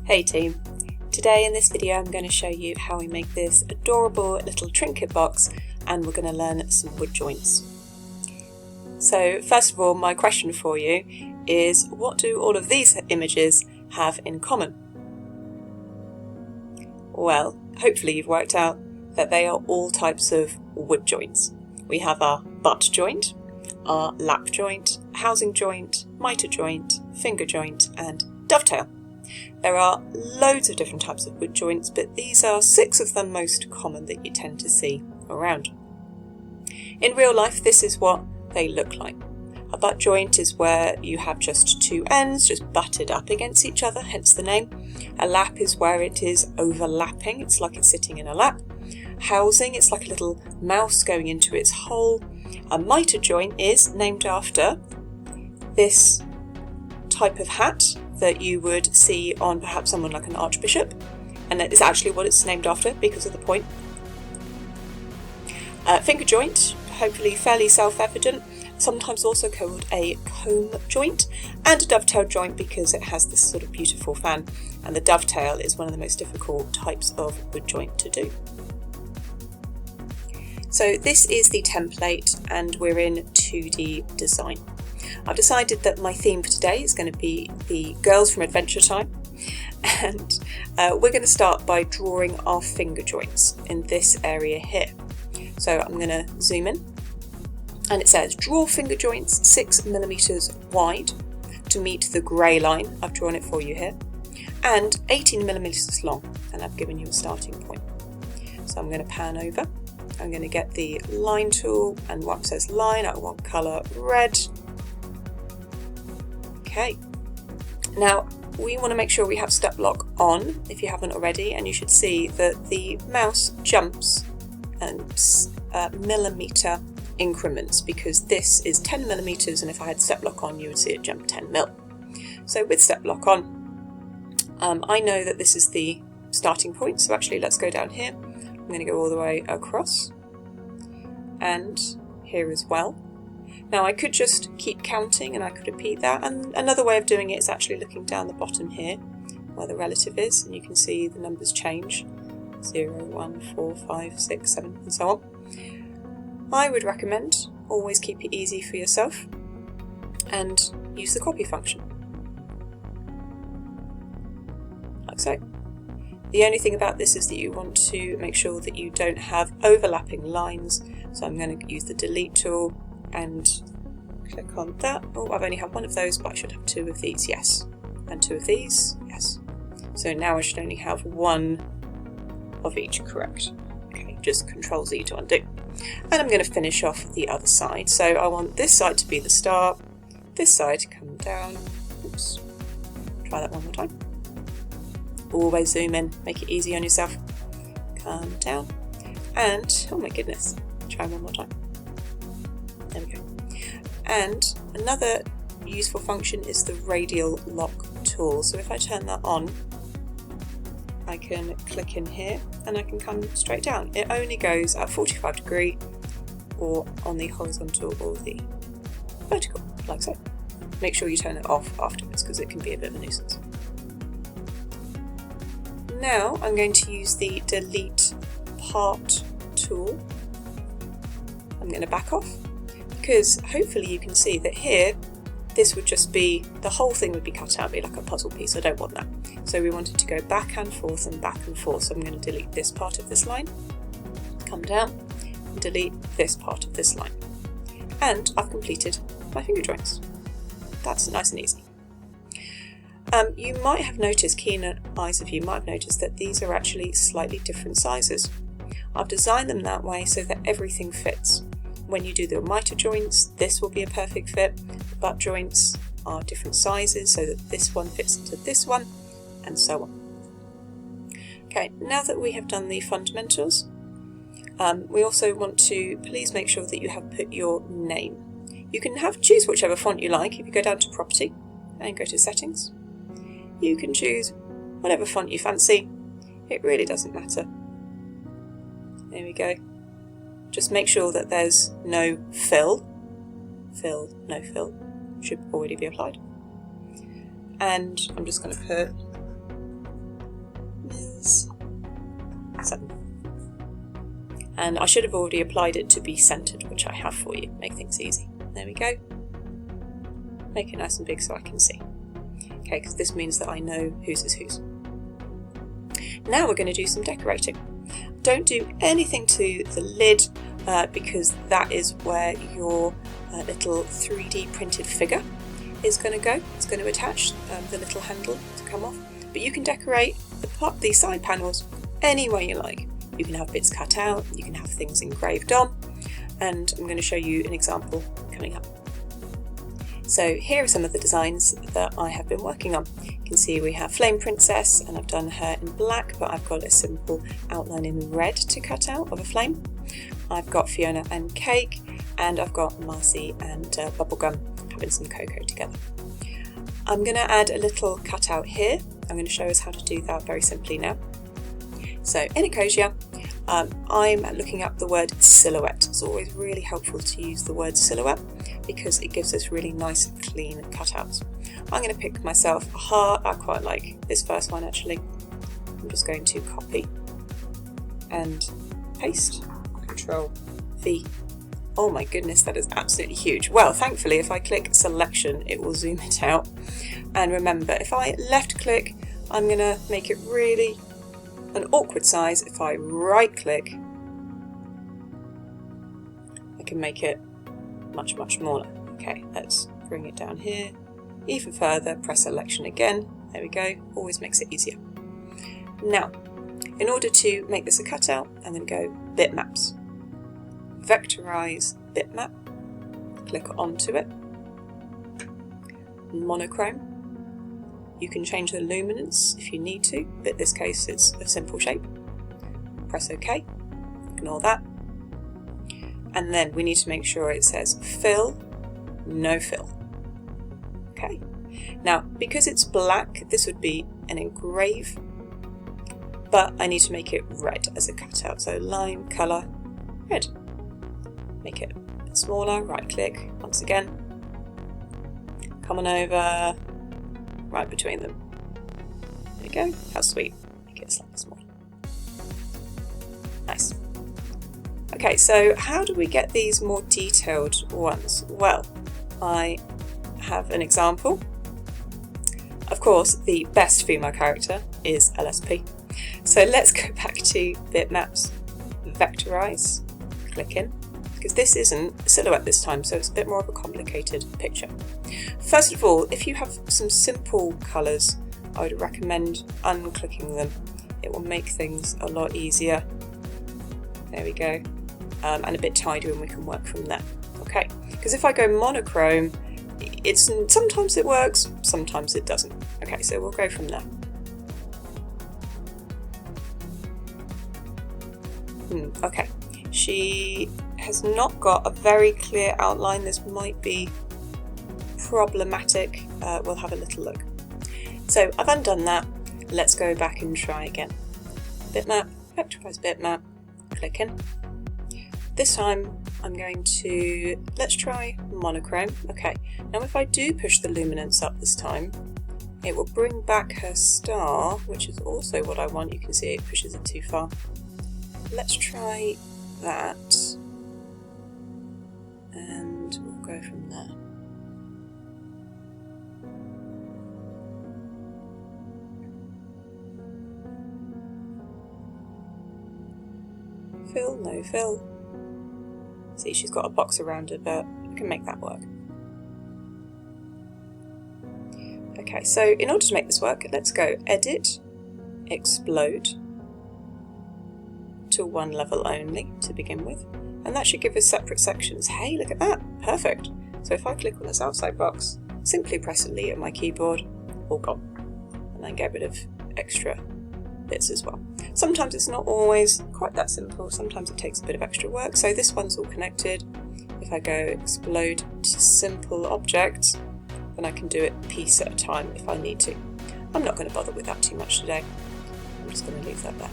Hey team! Today in this video I'm going to show you how we make this adorable little trinket box, and we're going to learn some wood joints. So first of all, my question for you is, what do all of these images have in common? Well, hopefully you've worked out that they are all types of wood joints. We have our butt joint, our lap joint, housing joint, mitre joint, finger joint and dovetail. There are loads of different types of wood joints, but these are 6 of the most common that you tend to see around. In real life, this is what they look like. A butt joint is where you have just 2 ends just butted up against each other, hence the name. A lap is where it is overlapping, it's like it's sitting in a lap. Housing, it's like a little mouse going into its hole. A mitre joint is named after this type of hat that you would see on perhaps someone like an archbishop, and that is actually what it's named after because of the point. Finger joint, hopefully fairly self-evident, sometimes also called a comb joint, and a dovetail joint because it has this sort of beautiful fan, and the dovetail is one of the most difficult types of wood joint to do. So this is the template and we're in 2D design. I've decided that my theme for today is going to be the girls from Adventure Time, and we're going to start by drawing our finger joints in this area here. So I'm going to zoom in, and it says draw finger joints 6mm wide to meet the grey line. I've drawn it for you here, and 18mm long, and I've given you a starting point. So I'm going to pan over. I'm going to get the line tool, and what says line, I want colour red. Okay, now we want to make sure we have step lock on if you haven't already, and you should see that the mouse jumps in millimetre increments because this is 10mm, and if I had step lock on you would see it jump 10mm. So with step lock on, I know that this is the starting point, so actually let's go down here. I'm going to go all the way across and here as well. Now I could just keep counting and I could repeat that, and another way of doing it is actually looking down the bottom here where the relative is, and you can see the numbers change 0, 1, 4, 5, 6, 7 and so on. I would recommend always keep it easy for yourself and use the copy function like so. The only thing about this is that you want to make sure that you don't have overlapping lines, so I'm going to use the delete tool and click on that. Oh, I've only had 1 of those, but I should have 2 of these, yes. And 2 of these, yes. So now I should only have 1 of each, correct. Okay, just Control Z to undo. And I'm going to finish off the other side. So I want this side to be the start, this side to come down. Oops. Try that one more time. Always zoom in, make it easy on yourself. Come down. And, oh my goodness, try one more time. There we go. And another useful function is the radial lock tool. So if I turn that on, I can click in here and I can come straight down. It only goes at 45 degree or on the horizontal or the vertical, like so. Make sure you turn it off afterwards because it can be a bit of a nuisance. Now I'm going to use the delete part tool. I'm going to back off, because hopefully you can see that here this would just be, the whole thing would be cut out, be like a puzzle piece. I don't want that. So we want it to go back and forth and back and forth. So I'm going to delete this part of this line, come down and delete this part of this line. And I've completed my finger joints. That's nice and easy. You might have noticed, keen eyes of you might have noticed that these are actually slightly different sizes. I've designed them that way so that everything fits. When you do the mitre joints, this will be a perfect fit. The butt joints are different sizes so that this one fits into this one, and so on. Okay, now that we have done the fundamentals, we also want to please make sure that you have put your name. You can choose whichever font you like. If you go down to property and go to settings, you can choose whatever font you fancy. It really doesn't matter. There we go. Just make sure that there's no fill. No fill. Should already be applied. And I'm just going to put is 7. And I should have already applied it to be centered, which I have for you, make things easy. There we go. Make it nice and big so I can see. Okay, because this means that I know whose is whose. Now we're going to do some decorating. Don't do anything to the lid because that is where your little 3D printed figure is going to go. It's going to attach the little handle to come off. But you can decorate the side panels any way you like. You can have bits cut out, you can have things engraved on, and I'm going to show you an example coming up. So here are some of the designs that I have been working on. You can see we have Flame Princess, and I've done her in black, but I've got a simple outline in red to cut out of a flame. I've got Fiona and Cake, and I've got Marcy and Bubblegum having some cocoa together. I'm going to add a little cutout here. I'm going to show us how to do that very simply now. So in Ecosia, I'm looking up the word silhouette. It's always really helpful to use the word silhouette because it gives us really nice clean cutouts. I'm going to pick myself a heart. I quite like this first one actually. I'm just going to copy and paste, Control V. Oh my goodness, that is absolutely huge. Well, thankfully if I click selection it will zoom it out. And remember, if I left click, I'm going to make it really an awkward size. If I right click, I can make it much smaller. Okay, let's bring it down here even further, press selection again, there we go, always makes it easier. Now, in order to make this a cutout, I'm going to go bitmaps, vectorize bitmap, click onto it, monochrome. You can change the luminance if you need to, but in this case it's a simple shape. Press OK, ignore that. And then we need to make sure it says fill, no fill. Okay, now because it's black, this would be an engrave, but I need to make it red as a cutout. So line, colour, red. Make it a bit smaller, right click, once again. Come on over, right between them. There we go, how sweet. Make it slightly smaller. Nice. Okay, so how do we get these more detailed ones? Well, I have an example. Of course, the best female character is LSP. So let's go back to bitmaps, vectorize, click in, because this isn't a silhouette this time, so it's a bit more of a complicated picture. First of all, if you have some simple colours, I would recommend unclicking them. It will make things a lot easier. There we go. And a bit tidier, and we can work from there. Okay, because if I go monochrome, sometimes it works, sometimes it doesn't. Okay, so we'll go from there. Okay, she has not got a very clear outline. This might be problematic. We'll have a little look. So I've undone that. Let's go back and try again. Bitmap, vectorize bitmap, click in. This time I'm going to, let's try monochrome. Okay, now if I do push the luminance up this time, it will bring back her star, which is also what I want. You can see it pushes it too far. Let's try that, and we'll go from there. Fill, no fill. See, she's got a box around her, but I can make that work. Okay, so in order to make this work, let's go Edit, Explode to one level only to begin with, and that should give us separate sections. Hey, look at that, perfect. So if I click on this outside box, simply press Delete on my keyboard, all gone, and then get rid of extra bits as well. Sometimes it's not always quite that simple, sometimes it takes a bit of extra work. So this one's all connected. If I go Explode to Simple Object, then I can do it piece at a time if I need to. I'm not going to bother with that too much today. I'm just going to leave that there.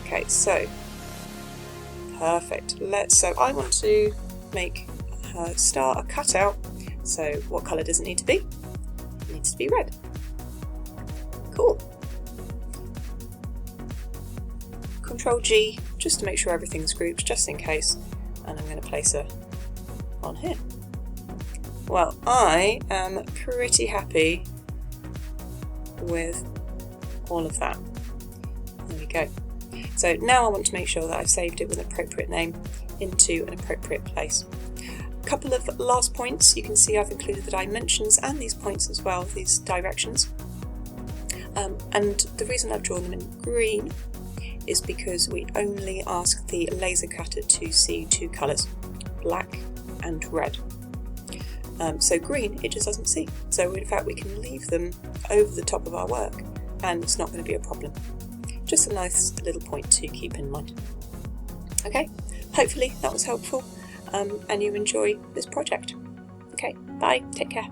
Okay, so perfect. So I want to make her star a cutout. So what colour does it need to be? It needs to be red. Cool. Control G just to make sure everything's grouped, just in case, and I'm going to place her on here. Well, I am pretty happy with all of that. There we go. So now I want to make sure that I've saved it with an appropriate name into an appropriate place. A couple of last points. You can see I've included the dimensions and these points as well, these directions. And the reason I've drawn them in green is because we only ask the laser cutter to see two colours, black and red. So green it just doesn't see. So in fact we can leave them over the top of our work and it's not going to be a problem. Just a nice little point to keep in mind. Okay, hopefully that was helpful and you enjoy this project. Okay, bye, take care.